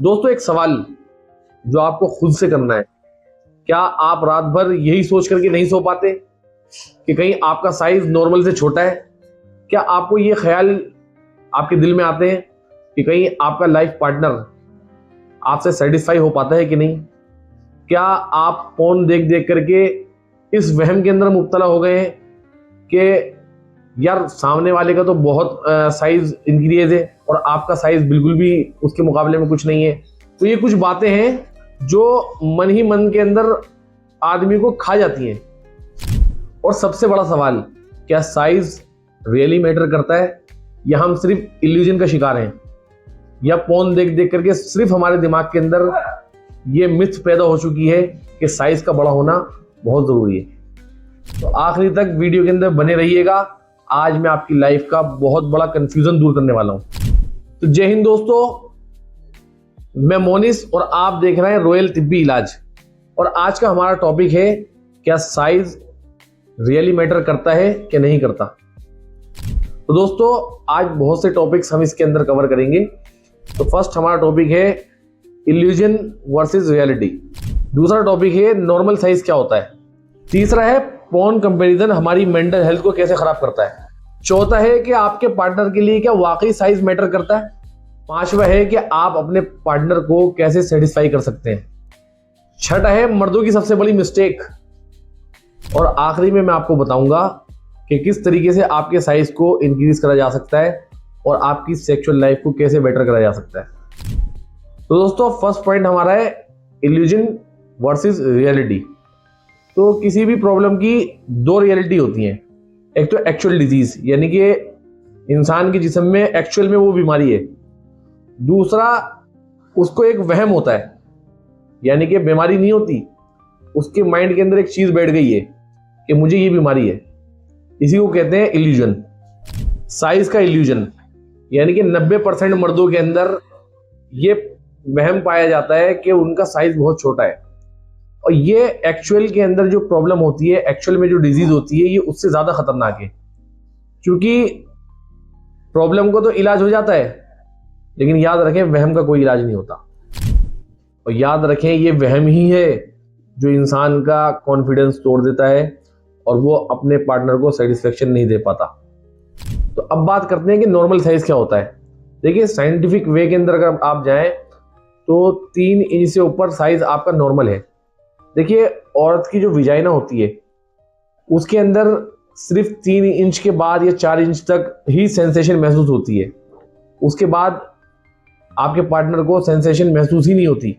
दोस्तों एक सवाल जो आपको खुद से करना है, क्या आप रात भर यही सोच करके नहीं सो पाते कि कहीं आपका साइज नॉर्मल से छोटा है? क्या आपको ये ख्याल आपके दिल में आते हैं कि कहीं आपका लाइफ पार्टनर आपसे सेटिस्फाई हो पाता है कि नहीं? क्या आप फोन देख देख करके इस वहम के अंदर मुब्तला हो गए हैं कि यार सामने वाले का तो बहुत साइज इंक्रीज है और आपका साइज बिल्कुल भी उसके मुकाबले में कुछ नहीं है? तो ये कुछ बातें हैं जो मन ही मन के अंदर आदमी को खा जाती हैं। और सबसे बड़ा सवाल, क्या साइज रियली मैटर करता है या हम सिर्फ इल्यूजन का शिकार हैं, या फोन देख देख करके सिर्फ हमारे दिमाग के अंदर ये मिथ पैदा हो चुकी है कि साइज का बड़ा होना बहुत जरूरी है? तो आखिरी तक वीडियो के अंदर बने रहिएगा। आज मैं आपकी लाइफ का बहुत बड़ा कंफ्यूजन दूर करने वाला हूं। तो जय हिंद दोस्तों, मैं मोनिस और आप देख रहे हैं रॉयल तिब्बी इलाज। और आज का हमारा टॉपिक है, क्या साइज रियली मैटर करता है कि नहीं करता? तो दोस्तों आज बहुत से टॉपिक्स हम इसके अंदर कवर करेंगे। तो फर्स्ट हमारा टॉपिक है इल्यूजन वर्सेस रियलिटी। दूसरा टॉपिक है नॉर्मल साइज क्या होता है। तीसरा है फोन कंपैरिजन हमारी मेंटल हेल्थ को कैसे खराब करता है। चौथा है कि आपके पार्टनर के लिए क्या वाकई साइज मैटर करता है। पांचवा है कि आप अपने पार्टनर को कैसे सेटिस्फाई कर सकते हैं। छठा है मर्दों की सबसे बड़ी मिस्टेक। और आखिरी में मैं आपको बताऊंगा कि किस तरीके से आपके साइज को इंक्रीज करा जा सकता है और आपकी सेक्सुअल लाइफ को कैसे बेटर करा जा सकता है। तो दोस्तों फर्स्ट पॉइंट हमारा है इल्यूजन वर्सेस रियलिटी। तो किसी भी प्रॉब्लम की दो रियलिटी होती हैं। एक तो एक्चुअल डिजीज, यानी कि इंसान के जिस्म में एक्चुअल में वो बीमारी है। दूसरा उसको एक वहम होता है, यानी कि बीमारी नहीं होती, उसके माइंड के अंदर एक चीज बैठ गई है कि मुझे ये बीमारी है। इसी को कहते हैं इल्यूजन, साइज का इल्यूजन। यानी कि 90% मर्दों के अंदर ये वहम पाया जाता है कि उनका साइज बहुत छोटा है। और ये एक्चुअल के अंदर जो प्रॉब्लम होती है, एक्चुअल में जो डिजीज होती है, ये उससे ज्यादा खतरनाक है। क्योंकि प्रॉब्लम को तो इलाज हो जाता है, लेकिन याद रखें वहम का कोई इलाज नहीं होता। और याद रखें ये वहम ही है जो इंसान का कॉन्फिडेंस तोड़ देता है और वो अपने पार्टनर को सेटिस्फेक्शन नहीं दे पाता। तो अब बात करते हैं कि नॉर्मल साइज क्या होता है। देखिए साइंटिफिक वे के अंदर अगर आप जाएं तो 3 इंच से ऊपर साइज आपका नॉर्मल है। देखिए औरत की जो विजाइना होती है उसके अंदर सिर्फ 3 इंच के बाद या 4 इंच तक ही सेंसेशन महसूस होती है। उसके बाद आपके पार्टनर को सेंसेशन महसूस ही नहीं होती।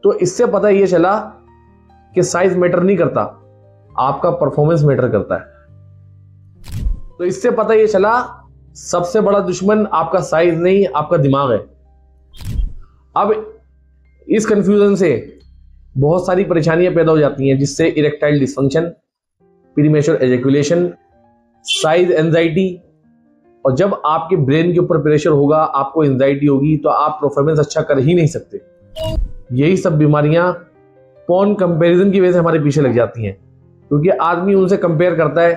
तो इससे पता ये चला कि साइज मैटर नहीं करता, आपका परफॉर्मेंस मैटर करता है। तो इससे पता ये चला सबसे बड़ा दुश्मन आपका साइज नहीं, आपका दिमाग है। अब इस कंफ्यूजन से बहुत सारी परेशानियां पैदा हो जाती हैं, जिससे erectile dysfunction, premature ejaculation, size anxiety. और जब आपके ब्रेन के ऊपर प्रेशर होगा, आपको एंजाइटी होगी, तो आप परफॉर्मेंस अच्छा कर ही नहीं सकते। यही सब बीमारियां फोन कंपैरिजन की वजह से हमारे पीछे लग जाती हैं। क्योंकि आदमी उनसे कंपेयर करता है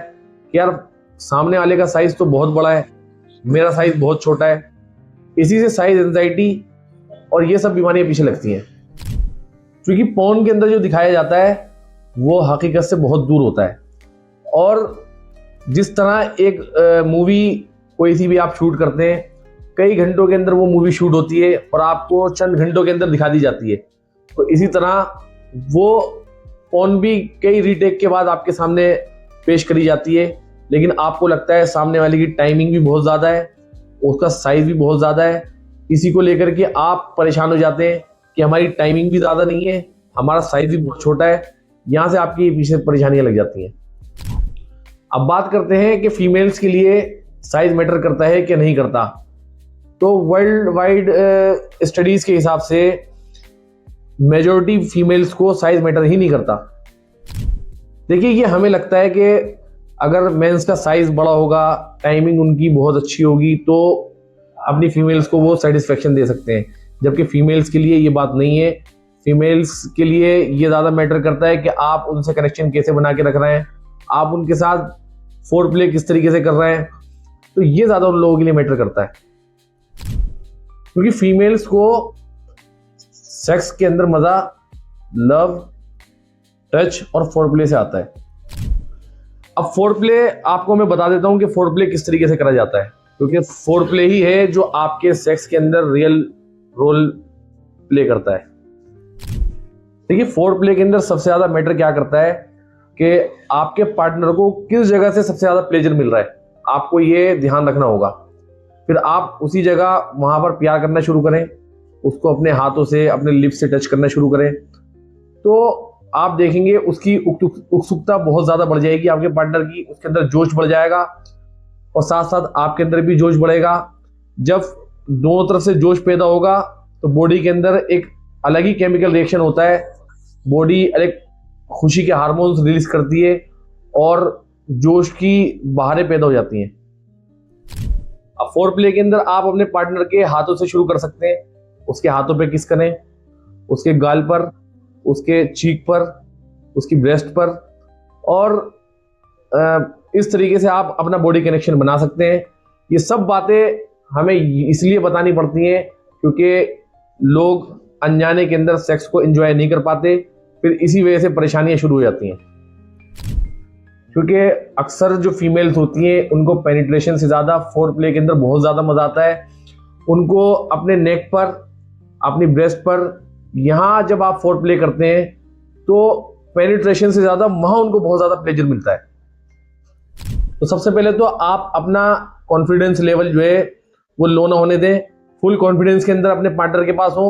कि यार सामने वाले का साइज तो बहुत बड़ा है, मेरा साइज बहुत छोटा है। इसी से साइज एंजाइटी और ये सब बीमारियां पीछे लगती हैं। क्योंकि फोन के अंदर जो दिखाया जाता है वो हकीकत से बहुत दूर होता है। और जिस तरह एक मूवी कोई सी भी आप शूट करते हैं, कई घंटों के अंदर वो मूवी शूट होती है और आपको चंद घंटों के अंदर दिखा दी जाती है। तो इसी तरह वो फोन भी कई रीटेक के बाद आपके सामने पेश करी जाती है, लेकिन आपको लगता है सामने वाले की टाइमिंग भी बहुत ज़्यादा है, उसका साइज भी बहुत ज़्यादा है। इसी को लेकर के आप परेशान हो जाते हैं कि हमारी टाइमिंग भी ज़्यादा नहीं है, हमारा साइज भी बहुत छोटा है। यहाँ से आपकी पीछे परेशानियां लग जाती हैं। अब बात करते हैं कि फीमेल्स के लिए साइज मैटर करता है कि नहीं करता। तो वर्ल्ड वाइड स्टडीज के हिसाब से मेजॉरिटी फीमेल्स को साइज मैटर ही नहीं करता। देखिए ये हमें लगता है कि अगर मेंस का साइज बड़ा होगा, टाइमिंग उनकी बहुत अच्छी होगी, तो अपनी फीमेल्स को वो सेटिस्फेक्शन दे सकते हैं। जबकि फीमेल्स के लिए ये बात नहीं है। फीमेल्स के लिए ये ज़्यादा मैटर करता है कि आप उनसे कनेक्शन कैसे बना के रख रहे हैं, आप उनके साथ फोर प्ले किस तरीके से कर रहे हैं। तो ये ज़्यादा उन लोगों के लिए मैटर करता है। क्योंकि फीमेल्स को सेक्स के अंदर मजा लव, टच और फोरप्ले से आता है। अब फोरप्ले आपको मैं बता देता हूं कि फोरप्ले किस तरीके से करा जाता है, क्योंकि फोरप्ले ही है जो आपके सेक्स के अंदर रियल रोल प्ले करता है। देखिए, फोरप्ले के अंदर सबसे ज्यादा मैटर क्या करता है कि आपके पार्टनर को किस जगह से सबसे ज्यादा प्लेजर मिल रहा है, आपको ये ध्यान रखना होगा। फिर आप उसी जगह वहां पर प्यार करना शुरू करें, उसको अपने हाथों से, अपने लिप्स से टच करना शुरू करें, तो आप देखेंगे उसकी उत्सुकता बहुत ज्यादा बढ़ जाएगी आपके पार्टनर की, उसके अंदर जोश बढ़ जाएगा और साथ साथ आपके अंदर भी जोश बढ़ेगा। जब दोनों तरफ से जोश पैदा होगा तो बॉडी के अंदर एक अलग ही केमिकल रिएक्शन होता है, बॉडी अलग खुशी के हार्मोन्स रिलीज करती है और जोश की बहारें पैदा हो जाती हैं। अब फोरप्ले के अंदर आप अपने पार्टनर के हाथों से शुरू कर सकते हैं, उसके हाथों पे किस करें, उसके गाल पर, उसके चीक पर, उसकी ब्रेस्ट पर, और इस तरीके से आप अपना बॉडी कनेक्शन बना सकते हैं। ये सब बातें हमें इसलिए बतानी पड़ती हैं क्योंकि लोग अनजाने के अंदर सेक्स को एंजॉय नहीं कर पाते, फिर इसी वजह से परेशानियां शुरू हो जाती हैं। क्योंकि अक्सर जो फीमेल्स होती हैं उनको पेनिट्रेशन से ज़्यादा फोरप्ले के अंदर बहुत ज़्यादा मज़ा आता है। उनको अपने नेक पर, अपनी ब्रेस्ट पर, यहाँ जब आप फोरप्ले करते हैं तो पेनिट्रेशन से ज़्यादा वहाँ उनको बहुत ज़्यादा प्लेजर मिलता है। तो सबसे पहले तो आप अपना कॉन्फिडेंस लेवल जो है वो लो ना होने दें, फुल कॉन्फिडेंस के अंदर अपने पार्टनर के पास हो।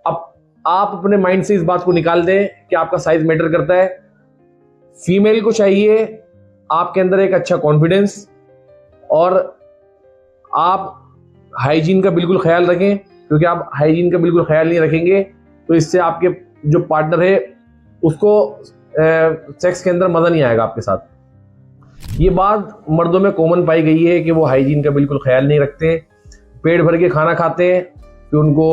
अब आप अपने माइंड से इस बात को निकाल दें कि आपका साइज मैटर करता है। फीमेल को चाहिए आपके अंदर एक अच्छा कॉन्फिडेंस, और आप हाइजीन का बिल्कुल ख्याल रखें, क्योंकि आप हाइजीन का बिल्कुल ख्याल नहीं रखेंगे तो इससे आपके जो पार्टनर है उसको सेक्स के अंदर मज़ा नहीं आएगा आपके साथ। ये बात मर्दों में कॉमन पाई गई है कि वो हाइजीन का बिल्कुल ख्याल नहीं रखते, पेट भर के खाना खाते हैं, फिर उनको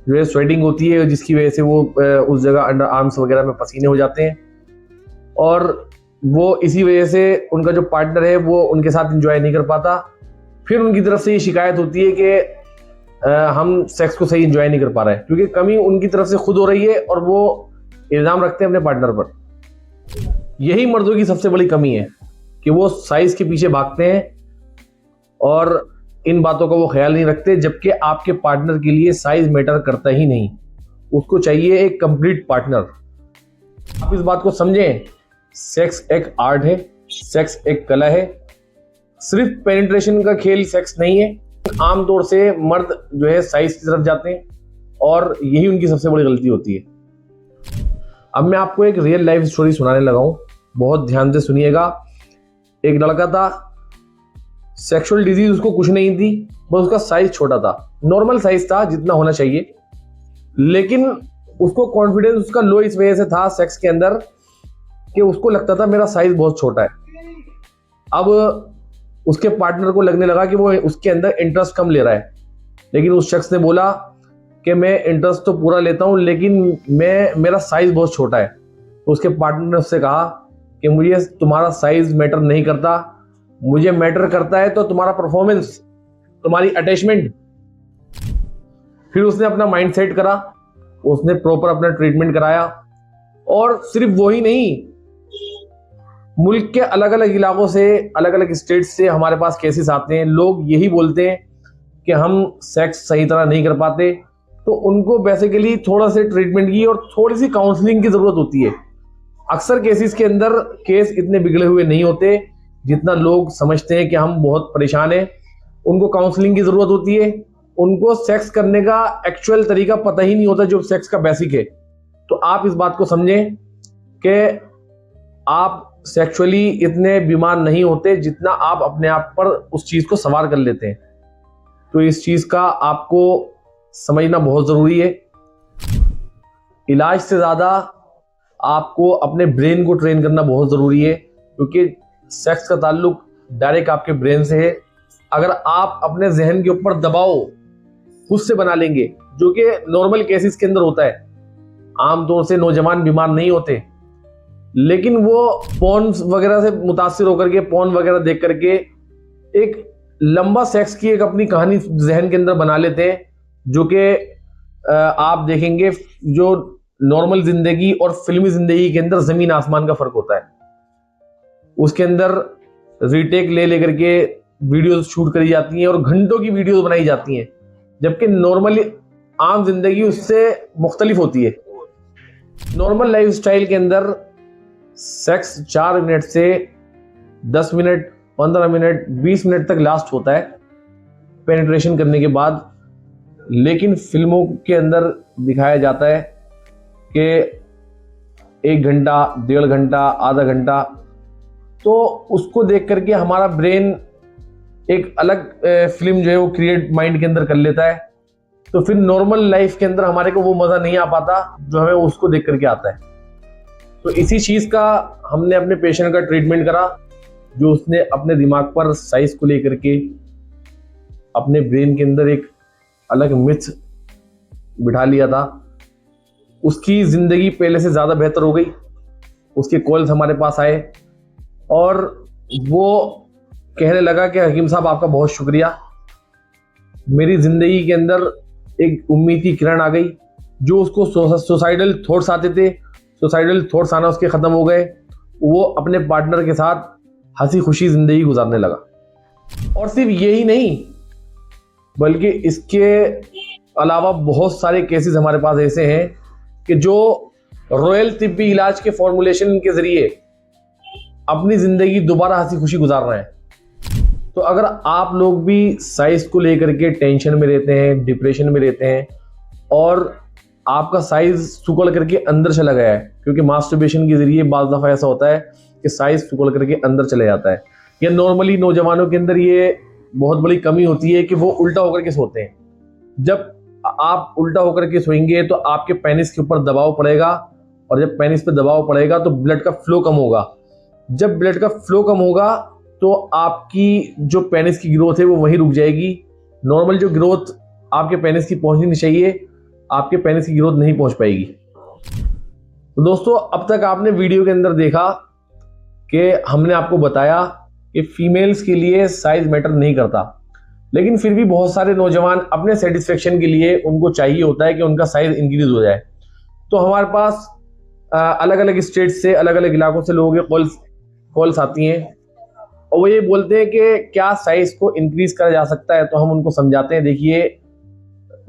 जो है स्वेटिंग होती है जिसकी वजह से वो उस जगह अंडर आर्म्स वगैरह में पसीने हो जाते हैं, और वो इसी वजह से उनका जो पार्टनर है वो उनके साथ एंजॉय नहीं कर पाता। फिर उनकी तरफ से ये शिकायत होती है कि हम सेक्स को सही एंजॉय नहीं कर पा रहे हैं, क्योंकि कमी उनकी तरफ से खुद हो रही है और वो इल्जाम रखते हैं अपने पार्टनर पर। यही मर्दों की सबसे बड़ी कमी है कि वो साइज के पीछे भागते हैं और इन बातों का वो ख्याल नहीं रखते, जबकि आपके पार्टनर के लिए साइज मैटर करता ही नहीं, उसको चाहिए एक कंप्लीट पार्टनर। आप इस बात को समझें, सेक्स एक आर्ट है, सेक्स एक कला है, सिर्फ पेनिट्रेशन का खेल सेक्स नहीं है। आमतौर से मर्द जो है साइज की तरफ जाते हैं और यही उनकी सबसे बड़ी गलती होती है। अब मैं आपको एक रियल लाइफ स्टोरी सुनाने लगा हूं, बहुत ध्यान से सुनिएगा। एक लड़का था, सेक्सुअल डिजीज उसको कुछ नहीं थी, बस उसका साइज छोटा था, नॉर्मल साइज था जितना होना चाहिए, लेकिन उसको कॉन्फिडेंस उसका लो इस वजह से था सेक्स के अंदर कि उसको लगता था मेरा साइज बहुत छोटा है। अब उसके पार्टनर को लगने लगा कि वो उसके अंदर इंटरेस्ट कम ले रहा है, लेकिन उस शख्स ने बोला कि मैं इंटरेस्ट तो पूरा लेता हूं लेकिन मेरा साइज बहुत छोटा है। तो उसके पार्टनर ने उससे कहा कि मुझे तुम्हारा साइज मैटर नहीं करता, मुझे मैटर करता है तो तुम्हारा परफॉर्मेंस, तुम्हारी अटैचमेंट। फिर उसने अपना माइंड सेट करा, उसने प्रॉपर अपना ट्रीटमेंट कराया, और सिर्फ वही नहीं, मुल्क के अलग अलग इलाकों से, अलग अलग स्टेट से हमारे पास केसेस आते हैं। लोग यही बोलते हैं कि हम सेक्स सही तरह नहीं कर पाते, तो उनको बेसिकली थोड़ा से ट्रीटमेंट की और थोड़ी सी काउंसलिंग की जरूरत होती है। अक्सर केसेस के अंदर केस इतने बिगड़े हुए नहीं होते जितना लोग समझते हैं कि हम बहुत परेशान हैं। उनको काउंसलिंग की जरूरत होती है, उनको सेक्स करने का एक्चुअल तरीका पता ही नहीं होता जो सेक्स का बेसिक है। तो आप इस बात को समझें कि आप सेक्सुअली इतने बीमार नहीं होते जितना आप अपने आप पर उस चीज को सवार कर लेते हैं। तो इस चीज का आपको समझना बहुत जरूरी है। इलाज से ज्यादा आपको अपने ब्रेन को ट्रेन करना बहुत जरूरी है, क्योंकि सेक्स का ताल्लुक डायरेक्ट आपके ब्रेन से है। अगर आप अपने जहन के ऊपर दबाव खुद से बना लेंगे, जो कि नॉर्मल केसेस के अंदर होता है, आमतौर से नौजवान बीमार नहीं होते, लेकिन वो पोर्न वगैरह से मुतासिर होकर के, पोर्न वगैरह देख करके एक लंबा सेक्स की एक अपनी कहानी जहन के अंदर बना लेते हैं, जो कि आप देखेंगे जो नॉर्मल जिंदगी और फिल्मी जिंदगी के अंदर जमीन आसमान का फर्क होता है। उसके अंदर रीटेक ले लेकर के वीडियोस शूट करी जाती हैं और घंटों की वीडियोस बनाई जाती हैं, जबकि नॉर्मली आम जिंदगी उससे मुख्तलिफ होती है। नॉर्मल लाइफस्टाइल के अंदर सेक्स 4 मिनट से 10 मिनट, 15 मिनट, 20 मिनट तक लास्ट होता है पेनिट्रेशन करने के बाद, लेकिन फिल्मों के अंदर दिखाया जाता है कि 1 घंटा, 1.5 घंटा, आधा घंटा। तो उसको देख करके हमारा ब्रेन एक अलग फिल्म जो है वो क्रिएट माइंड के अंदर कर लेता है। तो फिर नॉर्मल लाइफ के अंदर हमारे को वो मज़ा नहीं आ पाता जो हमें उसको देख करके आता है। तो इसी चीज़ का हमने अपने पेशेंट का ट्रीटमेंट करा, जो उसने अपने दिमाग पर साइज को लेकर के अपने ब्रेन के अंदर एक अलग मिथ बिठा लिया था। उसकी ज़िंदगी पहले से ज़्यादा बेहतर हो गई। उसके कॉल्स हमारे पास आए और वो कहने लगा कि हकीम साहब आपका बहुत शुक्रिया, मेरी ज़िंदगी के अंदर एक उम्मीद की किरण आ गई। जो उसको सुसाइडल थॉट्स आते थे, सुसाइडल थॉट्स आना उसके ख़त्म हो गए। वो अपने पार्टनर के साथ हंसी खुशी ज़िंदगी गुजारने लगा। और सिर्फ यही नहीं, बल्कि इसके अलावा बहुत सारे केसेस हमारे पास ऐसे हैं कि जो रॉयल तिब्बी इलाज के फॉर्मुलेशन के ज़रिए अपनी ज़िंदगी दोबारा हंसी खुशी गुजार रहे हैं। तो अगर आप लोग भी साइज को लेकर के टेंशन में रहते हैं, डिप्रेशन में रहते हैं और आपका साइज सुकड़ करके अंदर चला गया है, क्योंकि मास्टरबेशन के जरिए बाज़ दफ़ा ऐसा होता है कि साइज सुकड़ करके अंदर चले जाता है, या नॉर्मली नौजवानों के अंदर ये बहुत बड़ी कमी होती है कि वो उल्टा होकर के सोते हैं। जब आप उल्टा होकर के सोएंगे तो आपके पेनिस के ऊपर दबाव पड़ेगा, और जब पेनिस पे दबाव पड़ेगा तो ब्लड का फ्लो कम होगा। जब ब्लड का फ्लो कम होगा तो आपकी जो पेनिस की ग्रोथ है वो वहीं रुक जाएगी। नॉर्मल जो ग्रोथ आपके पेनिस की पहुंचनी चाहिए, आपके पेनिस की ग्रोथ नहीं पहुंच पाएगी। तो दोस्तों, अब तक आपने वीडियो के अंदर देखा कि हमने आपको बताया कि फीमेल्स के लिए साइज मैटर नहीं करता, लेकिन फिर भी बहुत सारे नौजवान अपने सेटिस्फेक्शन के लिए उनको चाहिए होता है कि उनका साइज इंक्रीज हो जाए। तो हमारे पास अलग अलग स्टेट से, अलग अलग इलाकों से लोगों के कॉल्स आती हैं और वो ये बोलते हैं कि क्या साइज को इंक्रीज करा जा सकता है। तो हम उनको समझाते हैं, देखिए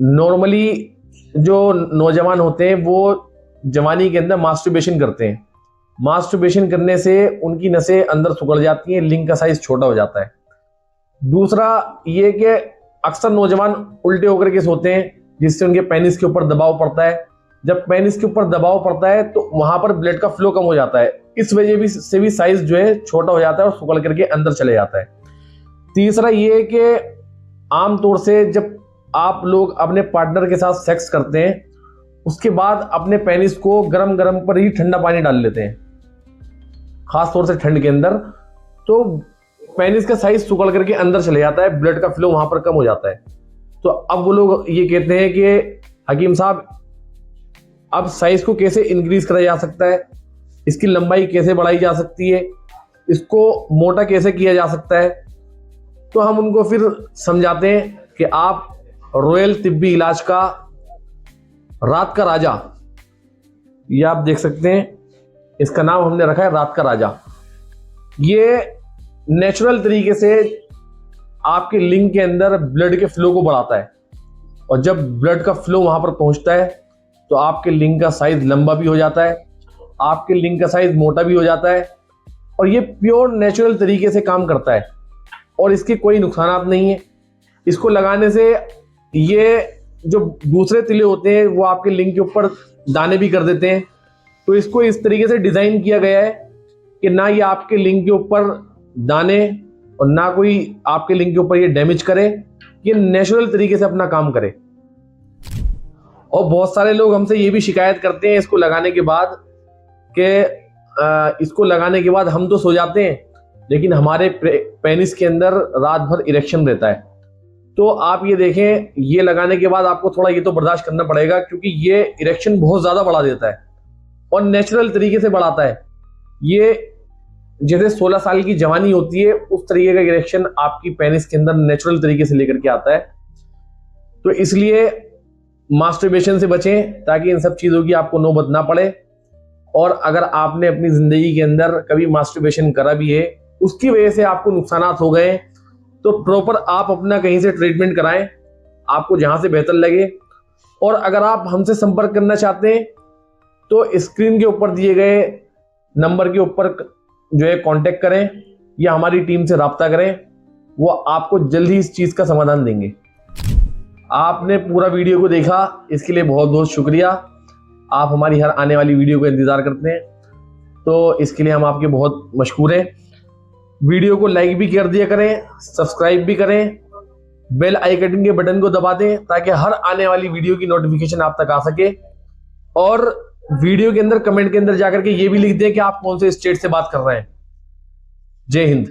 नॉर्मली जो नौजवान होते हैं वो जवानी के अंदर मास्टरबेशन करते हैं। मास्टरबेशन करने से उनकी नसें अंदर सिकुड़ जाती हैं, लिंग का साइज छोटा हो जाता है। दूसरा ये कि अक्सर नौजवान उल्टे होकर के सोते हैं, जिससे उनके पेनिस के ऊपर दबाव पड़ता है। जब पेनिस के ऊपर दबाव पड़ता है तो वहां पर ब्लड का फ्लो कम हो जाता है, इस वजह से भी साइज जो है छोटा हो जाता है और सिकुड़ करके अंदर चले जाता है। तीसरा ये है कि आमतौर से जब आप लोग अपने पार्टनर के साथ सेक्स करते हैं, उसके बाद अपने पेनिस को गरम गरम पर ही ठंडा पानी डाल लेते हैं, खास तौर से ठंड के अंदर। तो पेनिस का साइज सिकुड़ करके अंदर चले जाता है, ब्लड का फ्लो वहां पर कम हो जाता है। तो अब वो लोग ये कहते हैं कि हकीम साहब, अब साइज को कैसे इंक्रीज करा जा सकता है, इसकी लंबाई कैसे बढ़ाई जा सकती है, इसको मोटा कैसे किया जा सकता है। तो हम उनको फिर समझाते हैं कि आप रॉयल तिब्बी इलाज का रात का राजा, ये आप देख सकते हैं, इसका नाम हमने रखा है रात का राजा। ये नेचुरल तरीके से आपके लिंग के अंदर ब्लड के फ्लो को बढ़ाता है, और जब ब्लड का फ्लो वहां पर पहुंचता है तो आपके लिंग का साइज लंबा भी हो जाता है, आपके लिंग का साइज मोटा भी हो जाता है, और ये प्योर नेचुरल तरीके से काम करता है और इसके कोई नुकसान नहीं है। इसको लगाने से ये जो दूसरे तिले होते हैं वो आपके लिंग के ऊपर दाने भी कर देते हैं। तो इसको इस तरीके से डिजाइन किया गया है कि ना ये आपके लिंग के ऊपर दाने और ना कोई आपके लिंग के ऊपर ये डैमेज करे, ये नेचुरल तरीके से अपना काम करे। और बहुत सारे लोग हमसे ये भी शिकायत करते हैं इसको लगाने के बाद कि इसको लगाने के बाद हम तो सो जाते हैं, लेकिन हमारे पेनिस के अंदर रात भर इरेक्शन रहता है। तो आप ये देखें, ये लगाने के बाद आपको थोड़ा ये तो बर्दाश्त करना पड़ेगा, क्योंकि ये इरेक्शन बहुत ज़्यादा बढ़ा देता है और नेचुरल तरीके से बढ़ाता है। ये जैसे 16 साल की जवानी होती है, उस तरीके का इरेक्शन आपकी पेनिस के अंदर नेचुरल तरीके से लेकर के आता है। तो इसलिए मास्टरबेशन से बचें ताकि इन सब चीज़ों की आपको नौबत ना पड़े। और अगर आपने अपनी ज़िंदगी के अंदर कभी मास्टरबेशन करा भी है, उसकी वजह से आपको नुकसानात हो गए, तो प्रॉपर आप अपना कहीं से ट्रीटमेंट कराएं, आपको जहां से बेहतर लगे। और अगर आप हमसे संपर्क करना चाहते हैं तो स्क्रीन के ऊपर दिए गए नंबर के ऊपर जो है कांटेक्ट करें या हमारी टीम से रब्ता करें, वो आपको जल्द ही इस चीज़ का समाधान देंगे। आपने पूरा वीडियो को देखा, इसके लिए बहुत बहुत शुक्रिया। आप हमारी हर आने वाली वीडियो का इंतज़ार करते हैं, तो इसके लिए हम आपके बहुत मशकूर हैं। वीडियो को लाइक भी कर दिया करें, सब्सक्राइब भी करें, बेल आइकन के बटन को दबा दें ताकि हर आने वाली वीडियो की नोटिफिकेशन आप तक आ सके। और वीडियो के अंदर कमेंट के अंदर जाकर के ये भी लिख दें कि आप कौन से स्टेट से बात कर रहे हैं। जय हिंद।